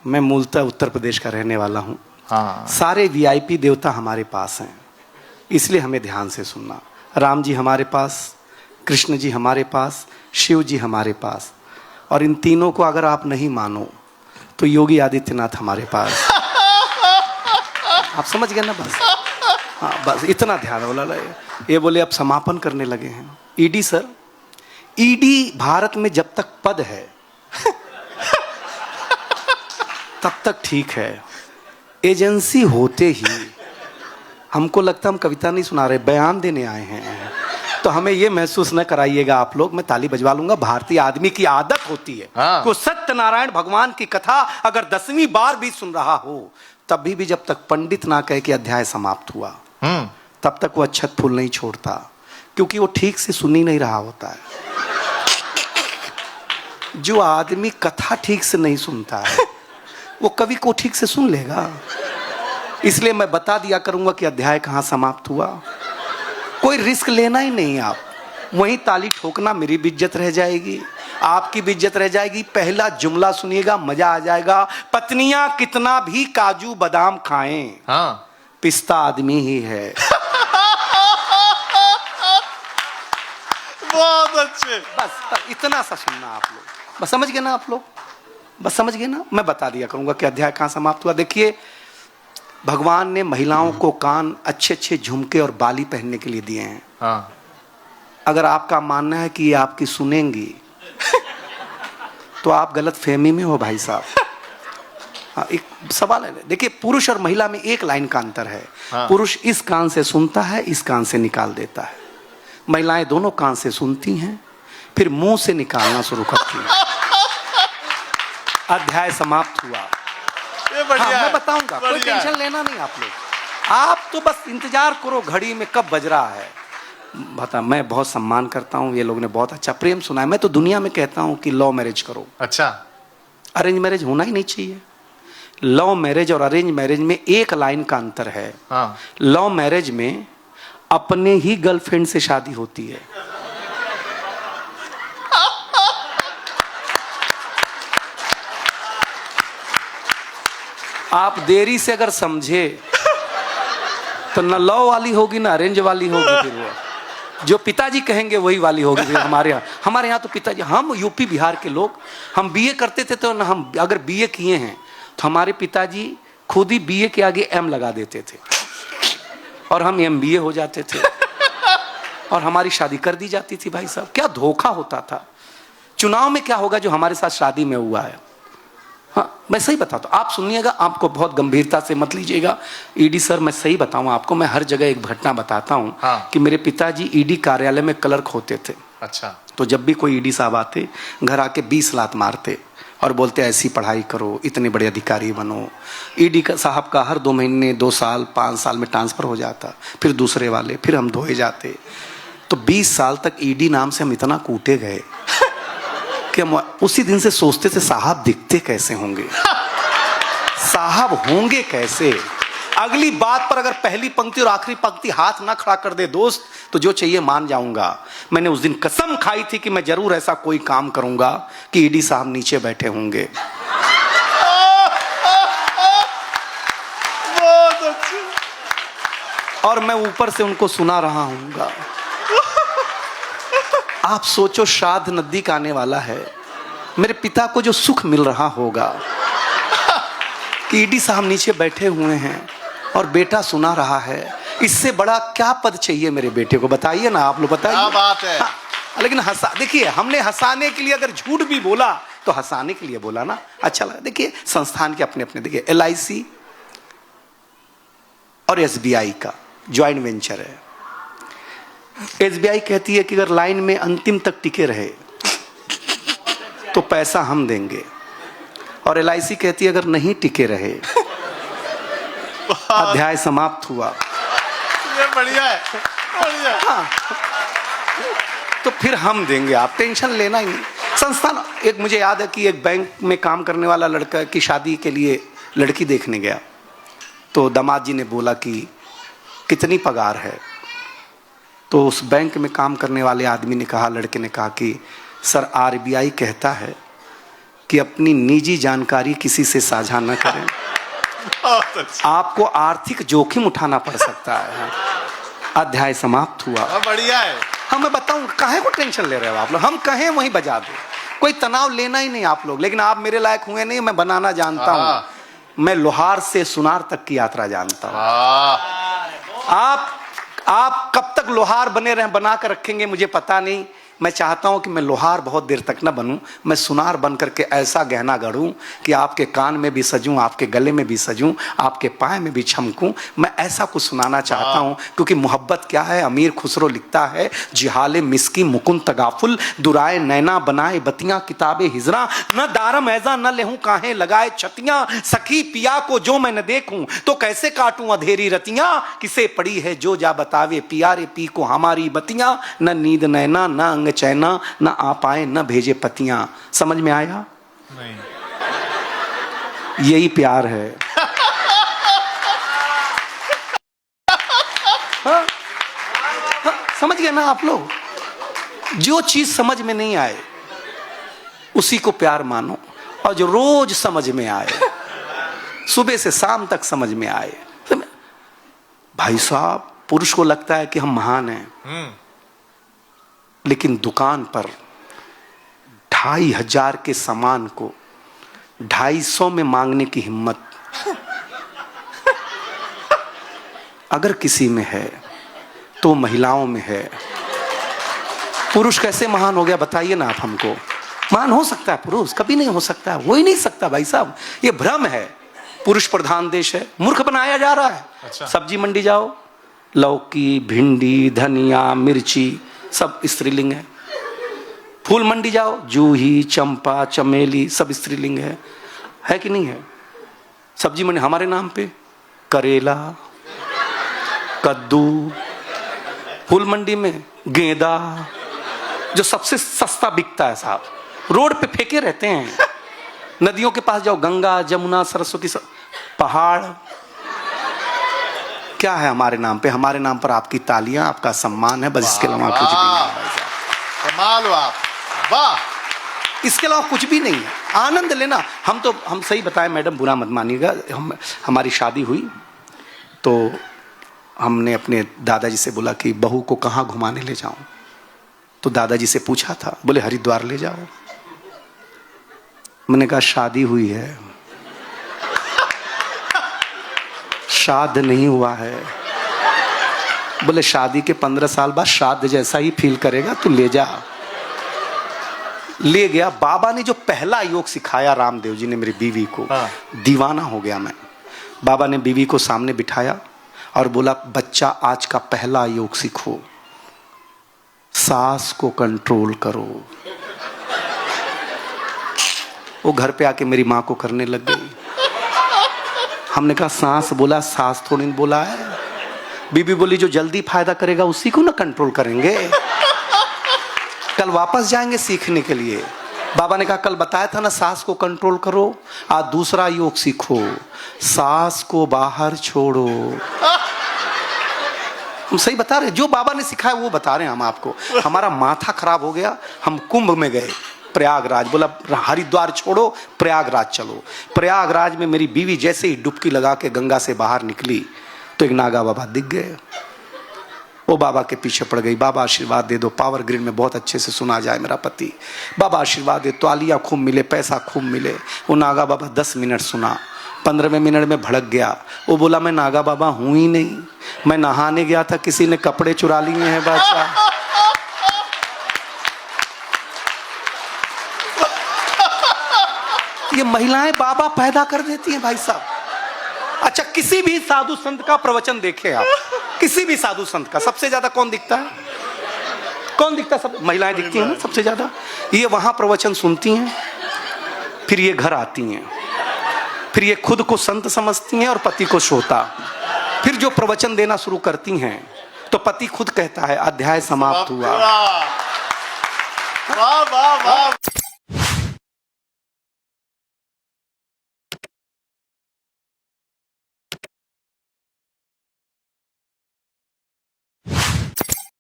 मैं मूलतः उत्तर प्रदेश का रहने वाला हूँ। हाँ। सारे वीआईपी देवता हमारे पास हैं, इसलिए हमें ध्यान से सुनना। राम जी हमारे पास, कृष्ण जी हमारे पास, शिव जी हमारे पास, और इन तीनों को अगर आप नहीं मानो तो योगी आदित्यनाथ हमारे पास। आप समझ गए ना? बस हाँ, बस इतना ध्यान बोला। ये बोले अब समापन करने लगे हैं। ईडी सर, ईडी भारत में जब तक पद है तब तक ठीक है। एजेंसी होते ही हमको लगता हम कविता नहीं सुना रहे, बयान देने आए हैं। तो हमें ये महसूस न कराइएगा आप लोग, मैं ताली बजवा लूंगा। भारतीय आदमी की आदत होती है को सत्यनारायण भगवान की कथा अगर 10वीं बार भी सुन रहा हो तभी भी जब तक पंडित ना कहे कि अध्याय समाप्त हुआ तब तक वो अक्षत फूल नहीं छोड़ता, क्योंकि वो ठीक से सुन ही नहीं रहा होता है। जो आदमी कथा ठीक से नहीं सुनता है वो कवि को ठीक से सुन लेगा। इसलिए मैं बता दिया करूंगा कि अध्याय कहाँ समाप्त हुआ। कोई रिस्क लेना ही नहीं। आप वहीं ताली ठोकना, मेरी भी इज्जत रह जाएगी, आपकी भी इज्जत रह जाएगी। पहला जुमला सुनिएगा, मजा आ जाएगा। पत्नियां कितना भी काजू बादाम खाएं, हाँ, पिस्ता आदमी ही है। बहुत अच्छे। बस इतना सा सुनना आप लोग। बस समझ गए ना आप लोग? बस समझ गए ना? मैं बता दिया करूंगा कि अध्याय कहाँ समाप्त हुआ। देखिए, भगवान ने महिलाओं को कान, अच्छे अच्छे झुमके और बाली पहनने के लिए दिए हैं। हाँ। अगर आपका मानना है कि ये आपकी सुनेंगी तो आप गलत फहमी में हो भाई साहब। हाँ, एक सवाल है। देखिए, पुरुष और महिला में एक लाइन का अंतर है। हाँ। पुरुष इस कान से सुनता है, इस कान से निकाल देता है। महिलाएं दोनों कान से सुनती हैं, फिर मुंह से निकालना शुरू करती हैं। अध्याय समाप्त हुआ। ये बढ़िया हाँ, है, मैं बताऊंगा, कोई टेंशन लेना नहीं आप लोग। आप तो बस इंतजार करो घड़ी में कब बज रहा है। बता, मैं बहुत सम्मान करता हूँ, ये लोग ने बहुत अच्छा प्रेम सुना है। मैं तो दुनिया में कहता हूँ कि लव मैरिज करो। अच्छा, अरेंज मैरिज होना ही नहीं चाहिए। लव मैरिज और अरेंज मैरिज में एक लाइन का अंतर है। हाँ। लव मैरिज में अपने ही गर्लफ्रेंड से शादी होती है। आप देरी से अगर समझे तो न लव वाली होगी ना अरेंज वाली होगी। फिर वो जो पिताजी कहेंगे वही वाली होगी। फिर हमारे यहाँ तो पिताजी, हम यूपी बिहार के लोग, हम बीए करते थे तो ना, हम अगर बीए किए हैं तो हमारे पिताजी खुद ही बीए के आगे एम लगा देते थे और हम एमबीए हो जाते थे और हमारी शादी कर दी जाती थी। भाई साहब, क्या धोखा होता था। चुनाव में क्या होगा जो हमारे साथ शादी में हुआ है। हाँ, मैं सही बताता हूँ, आप सुनिएगा, आपको बहुत गंभीरता से मत लीजिएगा। ईडी सर, मैं सही बताऊँ आपको, मैं हर जगह एक घटना बताता हूँ। हाँ। कि मेरे पिताजी ईडी कार्यालय में क्लर्क होते थे। अच्छा। तो जब भी कोई ईडी साहब आते, घर आके 20 लात मारते और बोलते ऐसी पढ़ाई करो, इतने बड़े अधिकारी बनो। ईडी का साहब का हर 2 महीने, 2 साल, 5 साल में ट्रांसफर हो जाता, फिर दूसरे वाले, फिर हम धोए जाते। तो 20 साल तक ईडी नाम से हम इतना कूटे गए कि हम उसी दिन से सोचते थे साहब दिखते कैसे होंगे, साहब होंगे कैसे। अगली बात पर अगर पहली पंक्ति और आखिरी पंक्ति हाथ ना खड़ा कर दे दोस्त, तो जो चाहिए मान जाऊंगा। मैंने उस दिन कसम खाई थी कि मैं जरूर ऐसा कोई काम करूंगा कि ईडी साहब नीचे बैठे होंगे। और मैं ऊपर से उनको सुना रहा हूँगा। आप सोचो, श्राद्ध नजदीक आने वाला है, मेरे पिता को जो सुख मिल रहा होगा कि ईडी साहब नीचे बैठे हुए हैं और बेटा सुना रहा है। इससे बड़ा क्या पद चाहिए मेरे बेटे को? बताइए ना आप लोग, बताइए। क्या बात है। हाँ, लेकिन देखिए, हमने हंसाने के लिए अगर झूठ भी बोला तो हंसाने के लिए बोला ना, अच्छा लगा। देखिए, संस्थान के अपने अपने, देखिए LIC और SBI का ज्वाइंट वेंचर है। SBI कहती है कि अगर लाइन में अंतिम तक टिके रहे तो पैसा हम देंगे, और LIC कहती है अगर नहीं टिके रहे अध्याय समाप्त हुआ। ये बढ़िया है, बढ़िया। हाँ, तो फिर हम देंगे, आप टेंशन लेना ही नहीं। संस्थान, एक मुझे याद है कि एक बैंक में काम करने वाला लड़का की शादी के लिए लड़की देखने गया, तो दामाद जी ने बोला कि कितनी पगार है। तो उस बैंक में काम करने वाले आदमी ने कहा, लड़के ने कहा कि सर RBI कहता है कि अपनी निजी जानकारी किसी से साझा न करें। बहुत अच्छा। आपको आर्थिक जोखिम उठाना पड़ सकता है। अध्याय समाप्त हुआ। बढ़िया है। हाँ, मैं बताऊं, काहे को टेंशन ले रहे हो आप लोग? हम कहें वहीं बजा दो, कोई तनाव लेना ही नहीं आप लोग। लेकिन आप मेरे लायक हुए नहीं, मैं बनाना जानता हूं। मैं लोहार से सुनार तक की यात्रा जानता हूं। आप कब तक लोहार बना कर रखेंगे मुझे पता नहीं। मैं चाहता हूं कि मैं लोहार बहुत देर तक न बनूं, मैं सुनार बन करके ऐसा गहना गढ़ूं कि आपके कान में भी सजूं, आपके गले में भी सजूं, आपके पाए में भी चमकूं। मैं ऐसा कुछ सुनाना चाहता हूं, क्योंकि मोहब्बत क्या है? अमीर खुसरो लिखता है, जिहाले मिस्की मुकुंद तगाफुल, दुराए नैना बनाए बतियां किताबे हिजरा, न दारम ऐजा न लेहूं काहे लगाए छतियां, सखी पिया को जो मैं न देखूं तो कैसे काटूं अधेरी रतियां, किसे पड़ी है जो जा बतावे पिया रे पी को हमारी बतियां, न नींद नैना न अंग चैना, न आ पाए न भेजे पतियां। समझ में आया? नहीं। यही प्यार है। हाँ? हाँ, समझ गए ना आप लोग? जो चीज समझ में नहीं आए उसी को प्यार मानो, और जो रोज समझ में आए, सुबह से शाम तक समझ में आए। भाई साहब, पुरुष को लगता है कि हम महान हैं, लेकिन दुकान पर 2500 के सामान को 250 में मांगने की हिम्मत अगर किसी में है तो महिलाओं में है। पुरुष कैसे महान हो गया बताइए ना आप हमको। महान हो सकता है पुरुष? कभी नहीं हो सकता, हो ही नहीं सकता भाई साहब। ये भ्रम है। पुरुष प्रधान देश है, मूर्ख बनाया जा रहा है। अच्छा। सब्जी मंडी जाओ, लौकी, भिंडी, धनिया, मिर्ची सब स्त्रीलिंग है। फूल मंडी जाओ, जूही, चंपा, चमेली सब स्त्रीलिंग है कि नहीं है? सब्जी मंडी हमारे नाम पे करेला, कद्दू, फूल मंडी में गेंदा, जो सबसे सस्ता बिकता है साहब, रोड पे फेंके रहते हैं। नदियों के पास जाओ, गंगा, जमुना, सरस्वती, पहाड़, क्या है हमारे नाम पे? हमारे नाम पर आपकी तालियां, आपका सम्मान है, बस इसके अलावा कुछ भी नहीं है। कमाल हो आप, वाह। इसके अलावा कुछ भी नहीं है। आनंद लेना। हम सही बताएं मैडम, बुरा मत मानिएगा। हमारी शादी हुई तो हमने अपने दादाजी से बोला कि बहू को कहाँ घुमाने ले जाऊं। तो दादाजी से पूछा था, बोले हरिद्वार ले जाओ। मैंने कहा शादी हुई है, श्राद्ध नहीं हुआ है। बोले शादी के 15 साल बाद श्राद्ध जैसा ही फील करेगा, तू ले जा। ले गया। बाबा ने जो पहला योग सिखाया रामदेव जी ने मेरी बीवी को, दीवाना हो गया मैं। बाबा ने बीवी को सामने बिठाया और बोला, बच्चा आज का पहला योग सीखो, सांस को कंट्रोल करो। वो घर पे आके मेरी माँ को करने लग गई। हमने कहा सांस बोला, सांस थोड़ी नहीं बोला है। बीबी बोली जो जल्दी फायदा करेगा उसी को ना कंट्रोल करेंगे, कल वापस जाएंगे सीखने के लिए। बाबा ने कहा कल बताया था ना सांस को कंट्रोल करो, आज दूसरा योग सीखो, सांस को बाहर छोड़ो। हम सही बता रहे, जो बाबा ने सिखाया वो बता रहे हैं हम आपको। हमारा माथा खराब हो गया, हम कुंभ में गए, प्रयागराज। बोला हरिद्वार छोड़ो, प्रयागराज चलो। प्रयागराज में मेरी बीवी जैसे ही डुबकी लगा के गंगा से बाहर निकली तो एक नागा बाबा दिख गए। वो बाबा के पीछे पड़ गई। बाबा आशीर्वाद दे दो, पावर ग्रिड में बहुत अच्छे से सुना जाए मेरा पति। बाबा आशीर्वाद दे, तालियां खूब मिले, पैसा खूब मिले। वो नागा बाबा 10 मिनट सुना, 15वें मिनट में भड़क गया। वो बोला मैं नागा बाबा हूं ही नहीं, मैं नहाने गया था, किसी ने कपड़े चुरा लिए हैं बादशाह। ये महिलाएं बाबा पैदा कर देती हैं भाई साहब। अच्छा, किसी भी साधु संत का प्रवचन देखे आप, किसी भी साधु संत का सबसे ज्यादा कौन दिखता है? कौन दिखता है? सब महिलाएं दिखती हैं ना सबसे ज्यादा। ये वहां प्रवचन सुनती हैं, फिर ये घर आती हैं, फिर ये खुद को संत समझती हैं और पति को श्रोता। फिर जो प्रवचन देना शुरू करती हैं तो पति खुद कहता है अध्याय समाप्त हुआ। वाह वाह वाह।